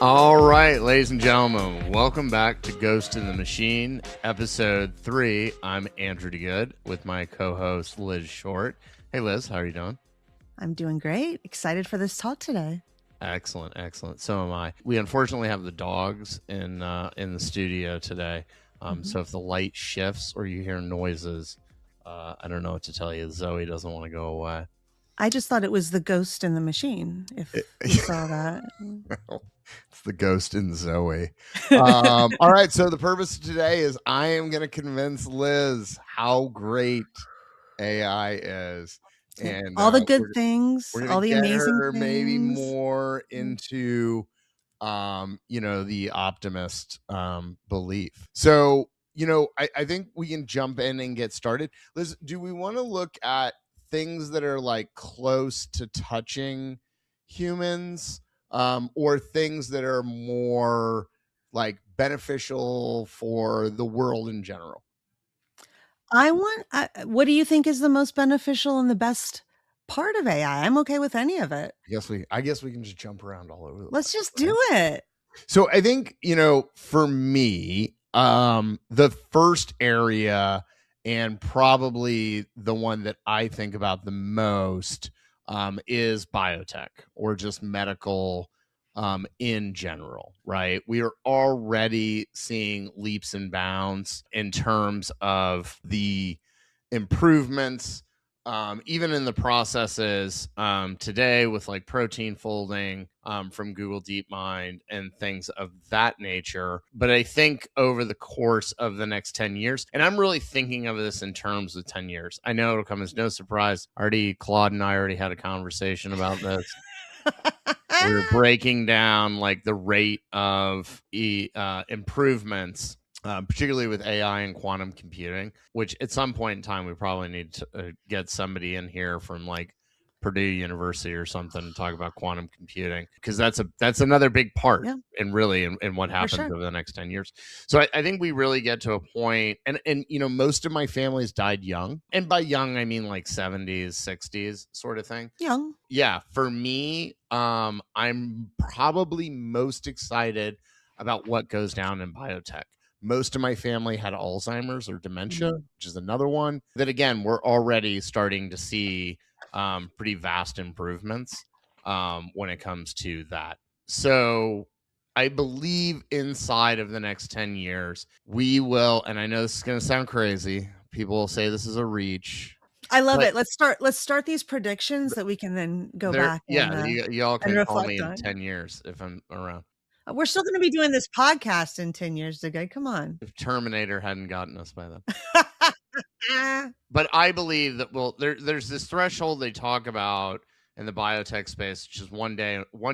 All right, ladies and gentlemen, welcome back to Ghost in the Machine, episode 3. I'm Andrew DeGood with my co-host Liz Short. Hey Liz, how are you doing? I'm doing great. Excited for this talk today. Excellent. So am I. We unfortunately have the dogs in the studio today. So if the light shifts or you hear noises, I don't know what to tell you. Zoe doesn't want to go away. I just thought it was the ghost in the machine. If you saw that. It's the ghost in Zoe. All right. So the purpose of today is I am going to convince Liz how great AI is. And all the good things, we're all the get amazing her things. Maybe more into, the optimist belief. So, I think we can jump in and get started. Liz, do we want to look at things that are like close to touching humans, or things that are more like beneficial for the world in general? What do you think is the most beneficial and the best part of AI? I'm okay with any of it. I guess we can just jump around all over. Let's just do it. So I think, for me, the first area and probably the one that I think about the most is biotech or just medical in general, right? We are already seeing leaps and bounds in terms of the improvements, even in the processes today with like protein folding from Google DeepMind and things of that nature. But I think over the course of the next 10 years, and I'm really thinking of this in terms of 10 years. I know it'll come as no surprise. Claude and I already had a conversation about this. We were breaking down like the rate of improvements, particularly with AI and quantum computing, which at some point in time we probably need to get somebody in here from like Purdue University or something to talk about quantum computing, because that's another big part in what happens over the next 10 years. So I think we really get to a point, and most of my family's died young, and by young I mean like 70s, 60s sort of thing. Young. Yeah, for me, I'm probably most excited about what goes down in biotech. Most of my family had Alzheimer's or dementia, which is another one that, again, we're already starting to see pretty vast improvements when it comes to that. So I believe inside of the next 10 years, we will, and I know this is going to sound crazy. People will say this is a reach. I love it. Let's start these predictions that we can then go back. Y'all can call me in 10 years if I'm around. We're still going to be doing this podcast in 10 years, DeGood. Come on. If Terminator hadn't gotten us by then. But I believe that, there's this threshold they talk about in the biotech space, which is 1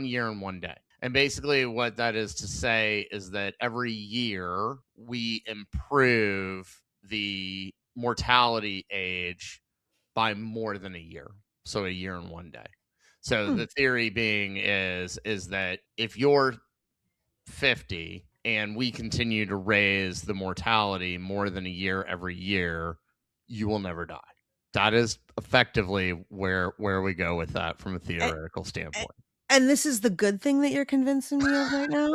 year and 1 day. And basically what that is to say is that every year we improve the mortality age by more than a year. So a year and 1 day. So the theory being is that if you're 50 and we continue to raise the mortality more than a year every year, you will never die. That is effectively where we go with that from a theoretical standpoint. And this is the good thing that you're convincing me of right now?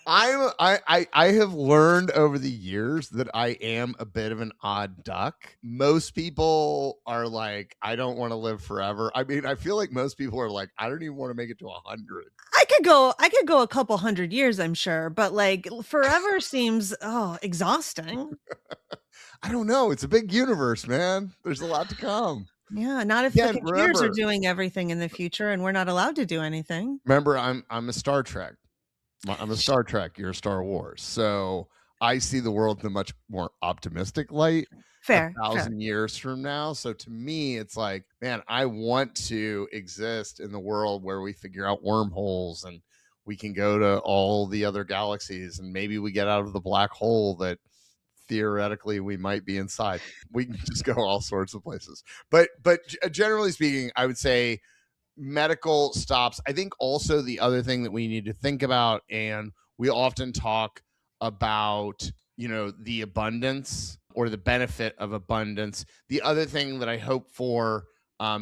I have learned over the years that I am a bit of an odd duck. Most people are like, I don't want to live forever. I mean, I feel like most people are like, I don't even want to make it to 100. I could go a couple hundred years, I'm sure, but like forever seems exhausting. I don't know. It's a big universe, man. There's a lot to come. Yeah, not if the computers are doing everything in the future and we're not allowed to do anything. Remember, I'm a Star Trek. I'm a Star Trek. You're a Star Wars. So I see the world in a much more optimistic light. Fair. 1,000 years from now. So to me, it's like, man, I want to exist in the world where we figure out wormholes and we can go to all the other galaxies, and maybe we get out of the black hole that theoretically we might be inside. We can just go all sorts of places. But generally speaking, I would say medical stops. I think also the other thing that we need to think about, and we often talk about, the abundance or the benefit of abundance. The other thing that I hope for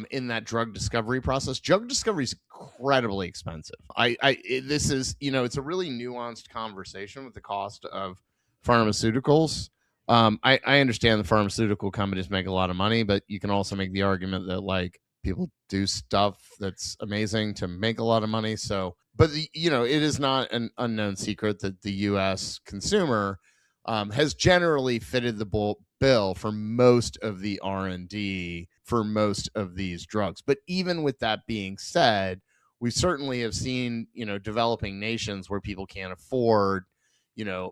in that drug discovery process. Drug discovery is incredibly expensive. This is, it's a really nuanced conversation with the cost of pharmaceuticals. I understand the pharmaceutical companies make a lot of money, but you can also make the argument that like people do stuff that's amazing to make a lot of money. So, but it is not an unknown secret that the U.S. consumer has generally fitted the bill for most of the R&D for most of these drugs. But even with that being said, we certainly have seen, developing nations where people can't afford,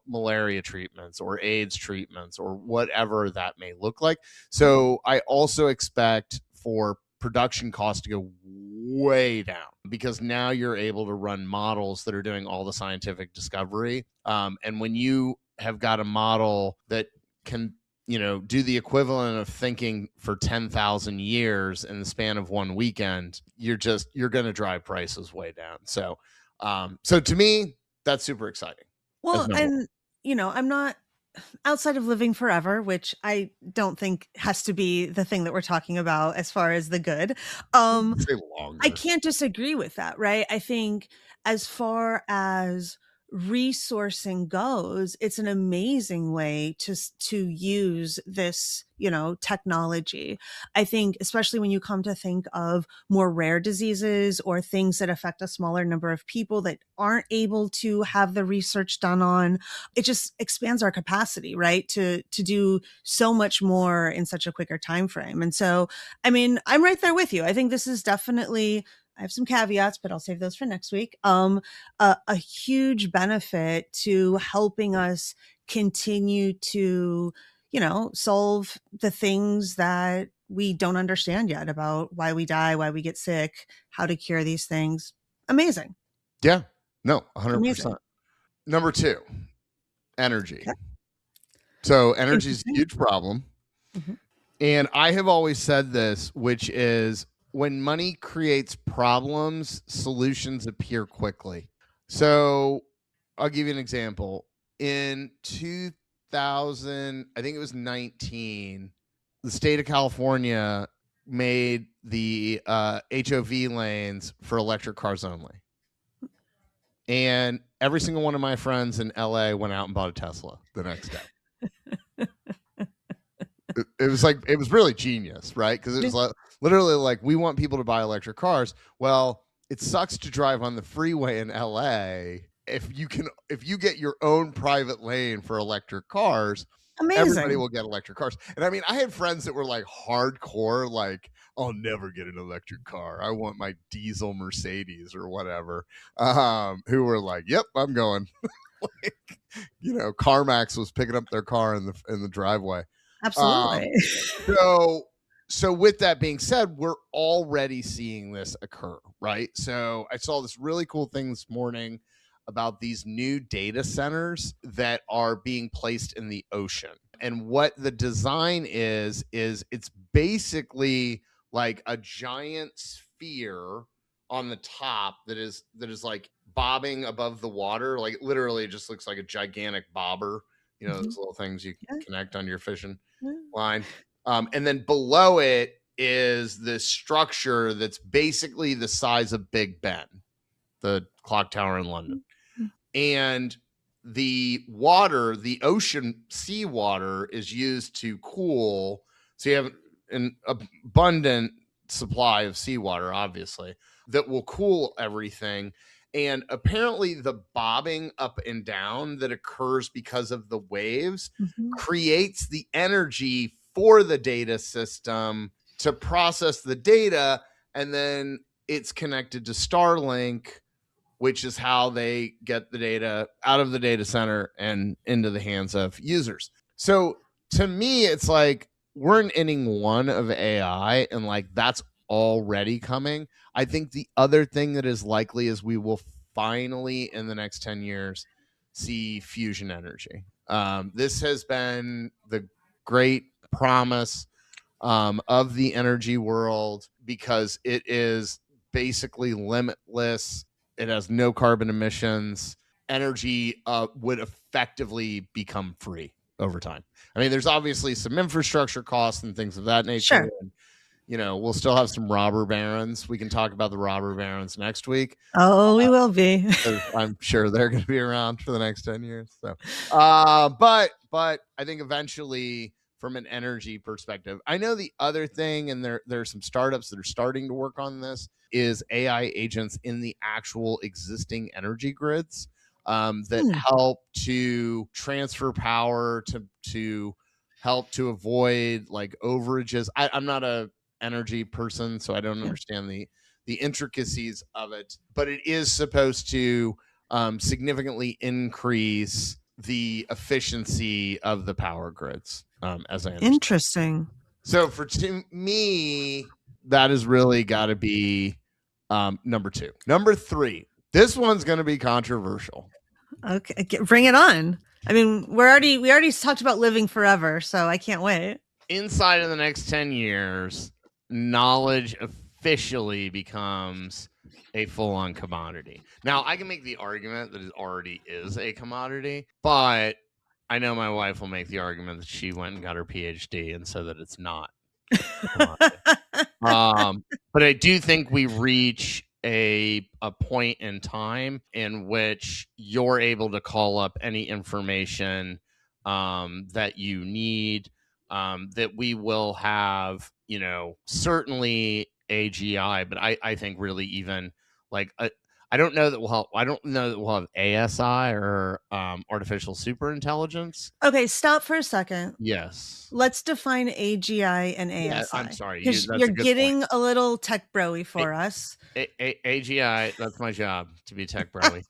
malaria treatments or AIDS treatments or whatever that may look like. So I also expect for production costs to go way down because now you're able to run models that are doing all the scientific discovery. And when you have got a model that can do the equivalent of thinking for 10,000 years in the span of one weekend, you're going to drive prices way down. So to me, that's super exciting. Well, and I'm not, outside of living forever, which I don't think has to be the thing that we're talking about as far as the good. I can't disagree with that, right? I think as far as resourcing goes, it's an amazing way to use this, technology. I think, especially when you come to think of more rare diseases or things that affect a smaller number of people that aren't able to have the research done on, it just expands our capacity, right? To do so much more in such a quicker time frame. And so, I mean, I'm right there with you. I think this is definitely, I have some caveats, but I'll save those for next week. A huge benefit to helping us continue to, solve the things that we don't understand yet about why we die, why we get sick, how to cure these things. Amazing. Yeah. No, 100%. Amazing. Number 2, energy. Okay. So energy is a huge problem. Mm-hmm. And I have always said this, which is when money creates problems, solutions appear quickly. So I'll give you an example. In 2000, I think it was 19, the state of California made the HOV lanes for electric cars only. And every single one of my friends in LA went out and bought a Tesla the next day. It was really genius, right? Because it was like literally like, we want people to buy electric cars. Well, it sucks to drive on the freeway in LA. If you get your own private lane for electric cars, amazing. Everybody will get electric cars. And I mean, I had friends that were like hardcore, like, I'll never get an electric car. I want my diesel Mercedes or whatever. Who were like, yep, I'm going. Like, CarMax was picking up their car in the driveway. Absolutely. So with that being said, we're already seeing this occur, right? So I saw this really cool thing this morning about these new data centers that are being placed in the ocean. And what the design is it's basically like a giant sphere on the top that is like bobbing above the water. Like literally it just looks like a gigantic bobber, those little things you connect on your fishing line. And then below it is this structure that's basically the size of Big Ben, the clock tower in London. And the water, the ocean seawater, is used to cool. So you have an abundant supply of seawater, obviously, that will cool everything. And apparently the bobbing up and down that occurs because of the waves creates the energy for the data system to process the data. And then it's connected to Starlink, which is how they get the data out of the data center and into the hands of users. So to me, it's like we're in inning 1 of AI, and like that's already coming. I think the other thing that is likely is we will finally, in the next 10 years, see fusion energy. This has been the great promise of the energy world because it is basically limitless. It has no carbon emissions. Energy would effectively become free over time. I mean, there's obviously some infrastructure costs and things of that nature. Sure. And, we'll still have some robber barons. We can talk about the robber barons next week. Oh, we will be. I'm sure they're going to be around for the next 10 years. So, but I think eventually, from an energy perspective, I know the other thing, and there are some startups that are starting to work on this, is AI agents in the actual existing energy grids that help to transfer power to help to avoid like overages. I'm not a energy person, so I don't understand the intricacies of it, but it is supposed to significantly increase the efficiency of the power grids, as I understand. Interesting. So to me, that has really got to be number 2. Number 3, this one's going to be controversial. Okay, bring it on. I mean, we already talked about living forever, so I can't wait. Inside of the next 10 years, knowledge officially becomes a full-on commodity. Now, I can make the argument that it already is a commodity, but I know my wife will make the argument that she went and got her PhD and so that it's not. But I do think we reach a point in time in which you're able to call up any information that you need, that we will have, certainly AGI, but I think really even like I don't know that we'll have ASI or artificial superintelligence. Okay, stop for a second. Yes. Let's define AGI and ASI. Yeah, I'm sorry. Because you're getting a little tech bro-y for us. AGI, that's my job, to be tech bro-y.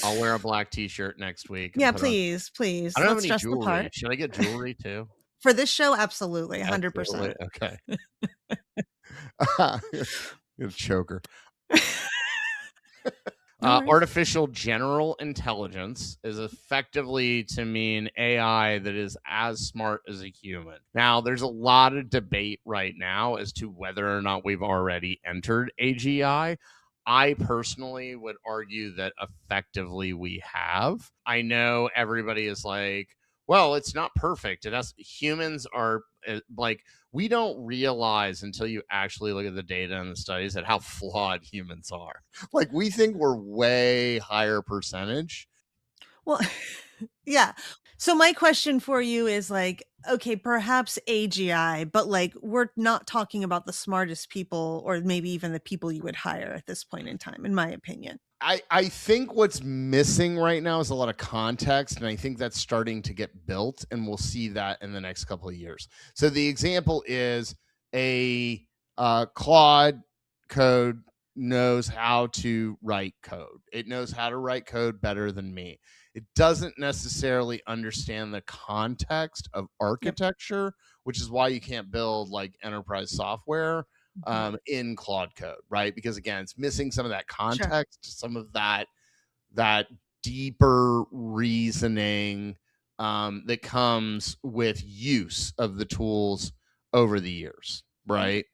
I'll wear a black t-shirt next week. Yeah, please. I don't have any jewelry. Should I get jewelry too? For this show, absolutely, 100%. Okay. You're a choker. Artificial general intelligence is effectively to mean AI that is as smart as a human. Now, there's a lot of debate right now as to whether or not we've already entered AGI. I personally would argue that effectively we have. I know everybody is like, well, it's not perfect. Humans are like, we don't realize until you actually look at the data and the studies at how flawed humans are. Like, we think we're way higher percentage. Well, yeah. So my question for you is like, okay, perhaps AGI, but like, we're not talking about the smartest people or maybe even the people you would hire at this point in time, in my opinion. I think what's missing right now is a lot of context, and I think that's starting to get built, and we'll see that in the next couple of years. So the example is a Claude code knows how to write code. It knows how to write code better than me. It doesn't necessarily understand the context of architecture, which is why you can't build like enterprise software in Claude code, right? Because again, it's missing some of that context, some of that deeper reasoning that comes with use of the tools over the years, right?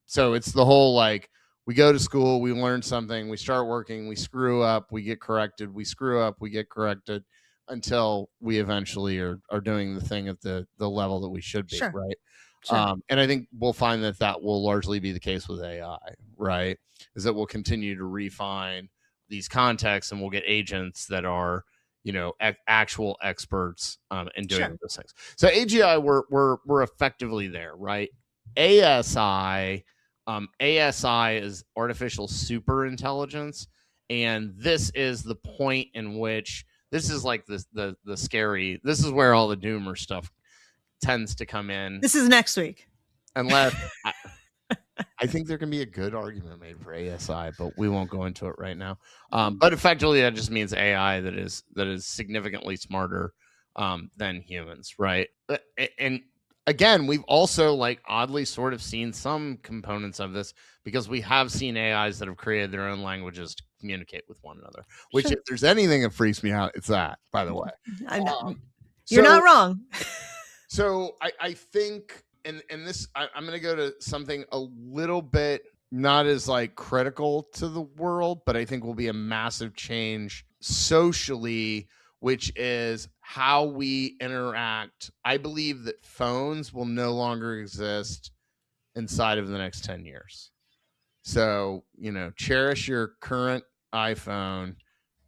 So it's the whole like, we go to school, we learn something, we start working, we screw up, we get corrected, we screw up, we get corrected, until we eventually are doing the thing at the level that we should be, right? And I think we'll find that will largely be the case with AI, right? Is that we'll continue to refine these contexts, and we'll get agents that are, actual experts in doing those things. So AGI, we're effectively there, right? ASI is artificial superintelligence, and this is the point in which this is like the scary. This is where all the doomer stuff tends to come in. This is next week. Unless I think there can be a good argument made for ASI, but we won't go into it right now. But effectively, that just means AI that is significantly smarter than humans, right? And again, we've also like oddly sort of seen some components of this, because we have seen AIs that have created their own languages to communicate with one another. Which, if there's anything that freaks me out, it's that. By the way, I know. You're not wrong. So I think, and this, I'm going to go to something a little bit not as like critical to the world, but I think will be a massive change socially, which is how we interact. I believe that phones will no longer exist inside of the next 10 years. So, cherish your current iPhone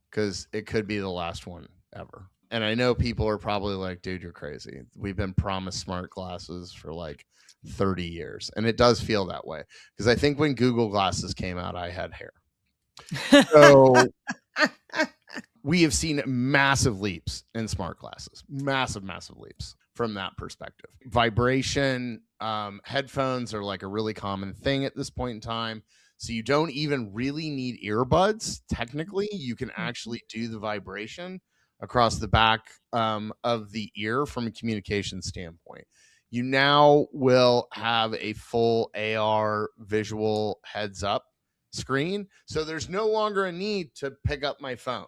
because it could be the last one ever. And I know people are probably like, dude, you're crazy. We've been promised smart glasses for like 30 years. And it does feel that way. Because I think when Google Glasses came out, I had hair. So we have seen massive leaps in smart glasses, massive leaps from that perspective. Vibration, headphones are like a really common thing at this point in time. So you don't even really need earbuds. Technically, you can actually do the vibration across the back of the ear from a communication standpoint. You now will have a full AR visual heads up screen. So there's no longer a need to pick up my phone.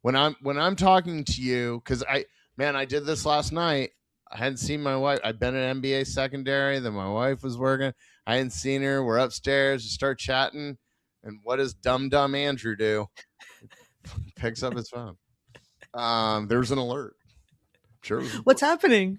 When I'm talking to you, because I did this last night. I hadn't seen my wife. I've been at MBA secondary. Then my wife was working. I hadn't seen her. We're upstairs. We start chatting. And what does dumb Andrew do? He picks up his phone. There's an alert. Sure. What's happening?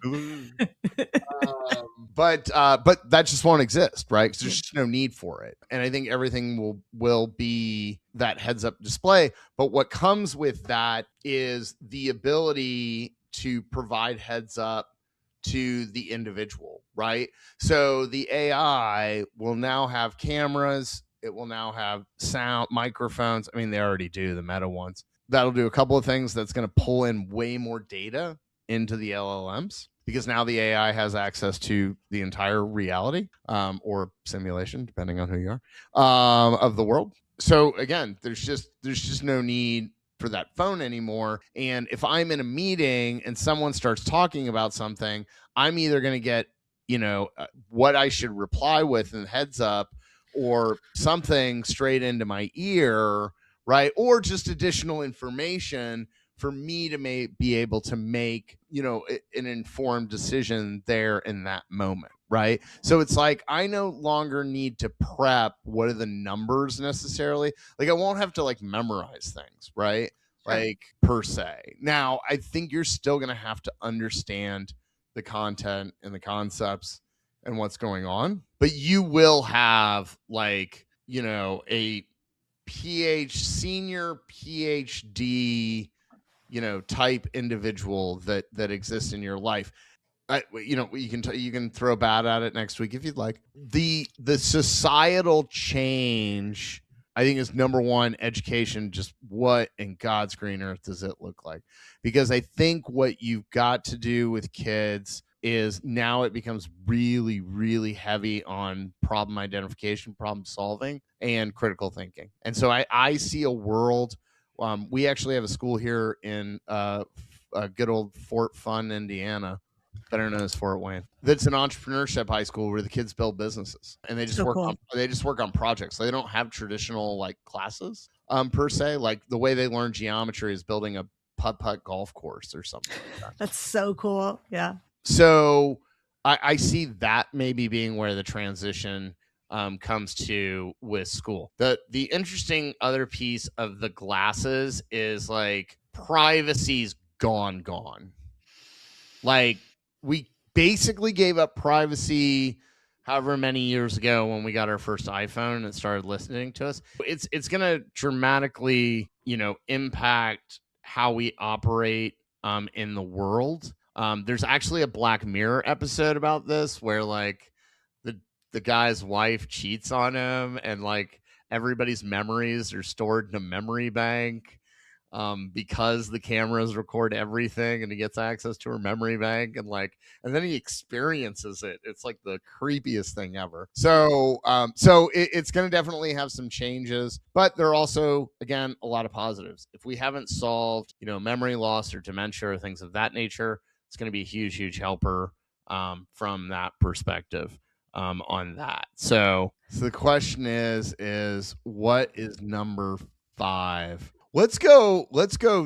But that just won't exist, right? Because there's just no need for it. And I think everything will be that heads up display. But what comes with that is the ability to provide heads up to the individual, right? So the AI will now have cameras. It will now have sound microphones. I mean, they already do, the Meta ones. That'll do a couple of things. That's going to pull in way more data into the LLMs, because now the AI has access to the entire reality or simulation, depending on who you are, of the world. So again, there's just no need for that phone anymore. And if I'm in a meeting and someone starts talking about something, I'm either going to get, what I should reply with in heads up, or something straight into my ear, right? Or just additional information for me to be able to make, an informed decision there in that moment, right? So it's like, I no longer need to prep what are the numbers necessarily. Like, I won't have to like memorize things, right? Sure. Like, per se. Now, I think you're still going to have to understand the content and the concepts and what's going on, but you will have like, a senior PhD, type individual that exists in your life. You can throw bad at it next week if you'd like. The societal change, I think, is number one, education. Just what in God's green earth does it look like? Because I think what you've got to do with kids is now it becomes really, really heavy on problem identification, problem solving, and critical thinking. And so I see a world. We actually have a school here in good old Fort Fun, Indiana, better known as Fort Wayne. That's an entrepreneurship high school where the kids build businesses, and they just work on projects. So they don't have traditional like classes per se. Like the way they learn geometry is building a putt golf course or something like that. That's so cool. Yeah. So I see that maybe being where the transition comes to with school. The interesting other piece of the glasses is like privacy's gone. Like, we basically gave up privacy however many years ago when we got our first iPhone and started listening to us. It's going to dramatically, impact how we operate in the world. There's actually a Black Mirror episode about this where like the guy's wife cheats on him, and like everybody's memories are stored in a memory bank because the cameras record everything, and he gets access to her memory bank, and then he experiences it. It's like the creepiest thing ever. So it's going to definitely have some changes, but there are also, again, a lot of positives. If we haven't solved, memory loss or dementia or things of that nature, it's going to be a huge helper from that perspective. On that. So the question is what is number 5? Let's go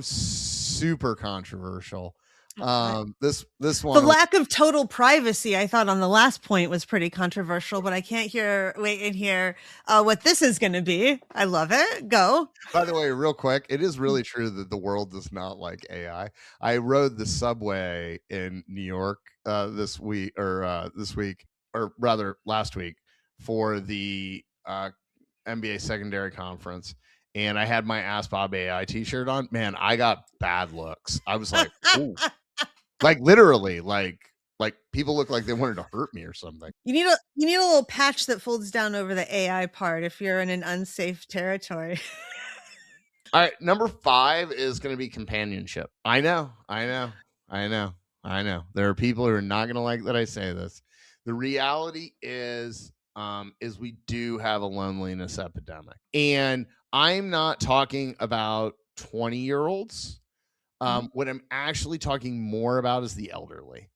super controversial. This The one, lack of total privacy, I thought on the last point was pretty controversial, but I can't wait and hear what this is going to be. I love it. Go. by the way, real quick, it is really true that the world does not like AI. I rode the subway in New York this week, or rather last week, for the NBA secondary conference, and I had my Ask Bob AI t-shirt on. Man, I got bad looks. I was like, ooh, like literally, like people look like they wanted to hurt me or something. You need a little patch that folds down over the AI part if you're in an unsafe territory. All right, number 5 is going to be companionship. I know. There are people who are not going to like that I say this. The reality is we do have a loneliness epidemic, and I'm not talking about 20-year-olds. What I'm actually talking more about is the elderly.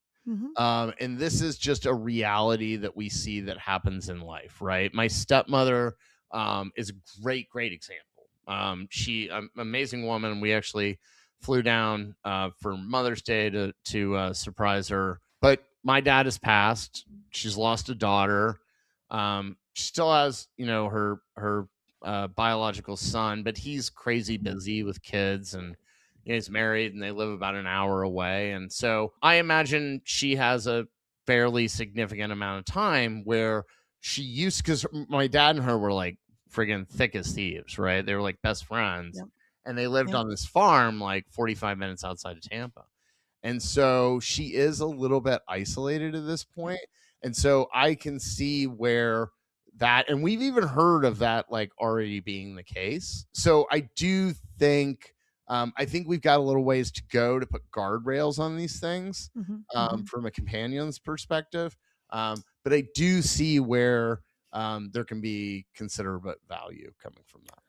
And this is just a reality that we see that happens in life, right? My stepmother is a great example. She amazing woman. We actually flew down for Mother's Day to surprise her. But my dad has passed. She's lost a daughter. She still has, her biological son, but he's crazy busy with kids, and he's married and they live about an hour away. And so I imagine she has a fairly significant amount of time where she used, because my dad and her were like friggin' thick as thieves, right? They were like best friends. Yep. And they lived on this farm like 45 minutes outside of Tampa. And so she is a little bit isolated at this point. And so I can see where that, and we've even heard of that like already being the case. So I do think, I think we've got a little ways to go to put guardrails on these things from a companion's perspective. But I do see where there can be considerable value coming from that.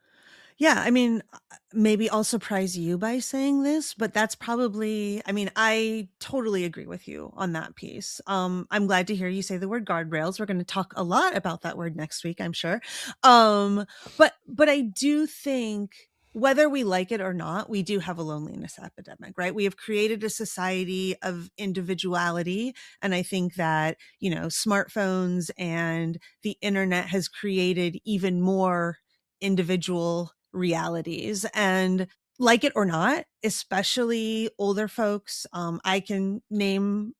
Yeah, I mean, maybe I'll surprise you by saying this, but that's probably, I mean, I totally agree with you on that piece. I'm glad to hear you say the word guardrails. We're going to talk a lot about that word next week, I'm sure. But I do think whether we like it or not, we do have a loneliness epidemic, right? We have created a society of individuality. And I think that, smartphones and the internet has created even more individual realities. And like it or not, especially older folks, I can name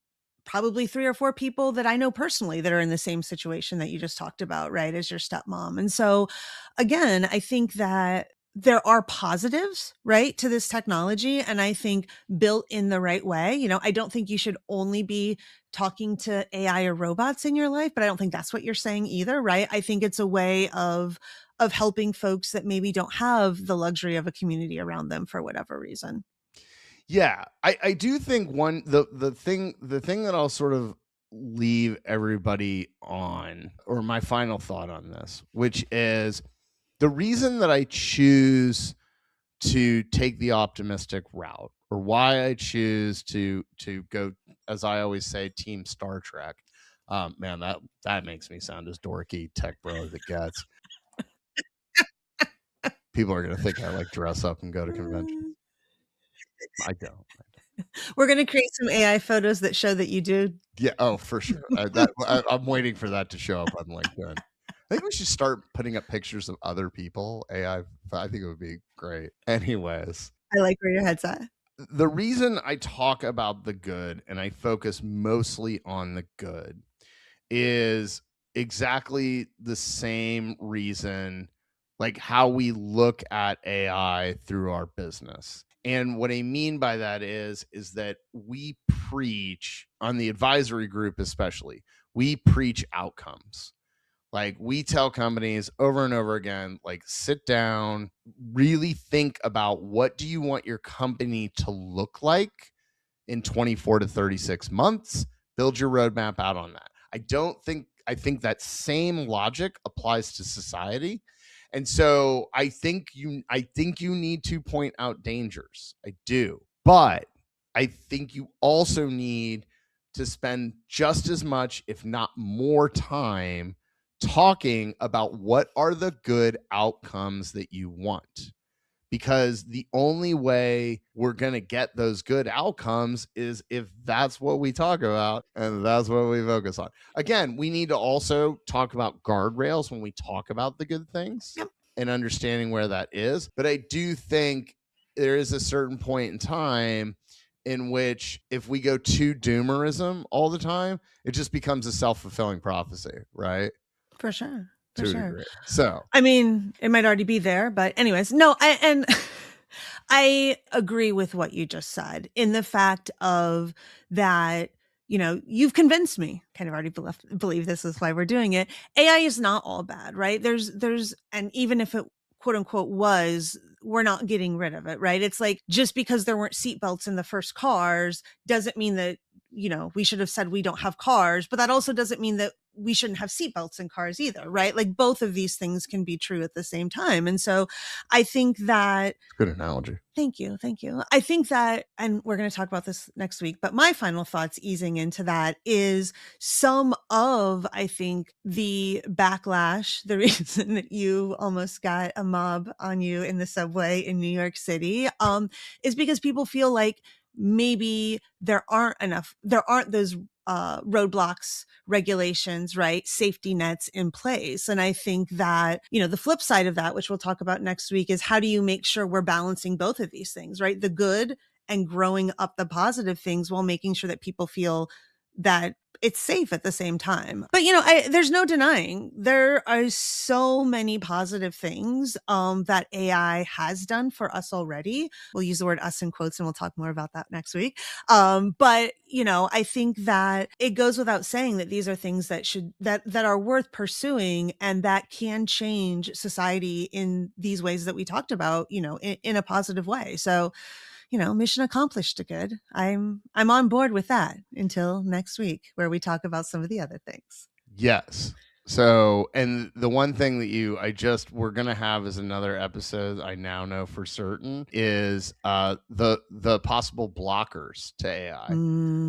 probably 3 or 4 people that I know personally that are in the same situation that you just talked about, right, as your stepmom. And so again, I think that there are positives, right, to this technology. And I think built in the right way, I don't think you should only be talking to AI or robots in your life, but I don't think that's what you're saying either, right? I think it's a way of helping folks that maybe don't have the luxury of a community around them for whatever reason. Yeah, I do think the thing that I'll sort of leave everybody on, or my final thought on this, which is the reason that I choose to take the optimistic route, or why I choose to go, as I always say, Team Star Trek. Man, that makes me sound as dorky tech bro as it gets. People are going to think I like dress up and go to conventions. I don't. We're going to create some AI photos that show that you do. Yeah. Oh, for sure. I'm waiting for that to show up on LinkedIn. I think we should start putting up pictures of other people. AI. I think it would be great. Anyways. I like where your head's at. The reason I talk about the good and I focus mostly on the good is exactly the same reason, like how we look at AI through our business. And what I mean by that is that we preach, on the advisory group especially, we preach outcomes. Like we tell companies over and over again, like sit down, really think about what do you want your company to look like in 24 to 36 months, build your roadmap out on that. I think that same logic applies to society. And so I think you need to point out dangers. I do. But I think you also need to spend just as much, if not more time talking about what are the good outcomes that you want. because the only way we're going to get those good outcomes is if that's what we talk about and that's what we focus on. Again, we need to also talk about guardrails when we talk about the good things and understanding where that is. But I do think there is a certain point in time in which if we go to doomerism all the time, it just becomes a self-fulfilling prophecy, right? For sure. To a degree. So, I mean, it might already be there, but anyways, no, I agree with what you just said in the fact of that, you've convinced me, kind of already believe this is why we're doing it. AI is not all bad, right? And even if it quote unquote was, we're not getting rid of it, right? It's like, just because there weren't seatbelts in the first cars doesn't mean that, we should have said we don't have cars, but that also doesn't mean that we shouldn't have seatbelts in cars either, right? Like both of these things can be true at the same time. And so I think that... Good analogy. Thank you. I think that, and we're going to talk about this next week, but my final thoughts easing into that is some of, I think, the backlash, the reason that you almost got a mob on you in the subway in New York City, is because people feel like maybe there aren't those roadblocks, regulations, right? Safety nets in place. And I think that, the flip side of that, which we'll talk about next week, is how do you make sure we're balancing both of these things, right? The good and growing up the positive things while making sure that people feel that it's safe at the same time. But, there's no denying there are so many positive things that AI has done for us already. We'll use the word us in quotes and we'll talk more about that next week. But, I think that it goes without saying that these are things that are worth pursuing and that can change society in these ways that we talked about, in a positive way. So, mission accomplished, DeGood. I'm on board with that until next week, where we talk about some of the other things. Yes. So, and the one thing that we're going to have as another episode, I now know for certain, is the possible blockers to AI.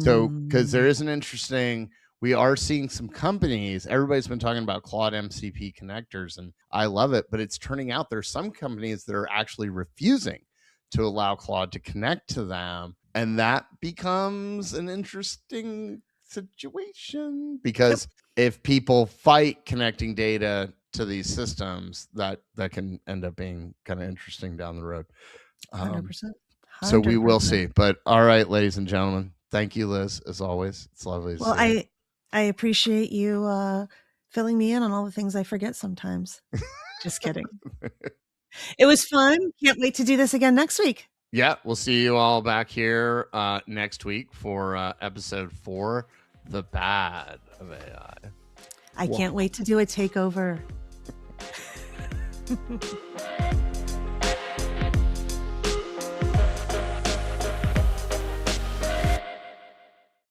So, because there is we are seeing some companies, everybody's been talking about Claude MCP connectors, and I love it, but it's turning out there's some companies that are actually refusing to allow Claude to connect to them. And that becomes an interesting situation because if people fight connecting data to these systems, that can end up being kind of interesting down the road. 100%. So we will see. But all right, ladies and gentlemen, thank you, Liz, as always. It's lovely to see you. I appreciate you filling me in on all the things I forget sometimes. Just kidding. It was fun. Can't wait to do this again next week. Yeah, we'll see you all back here next week for episode 4, The Bad of AI. I can't wait to do a takeover.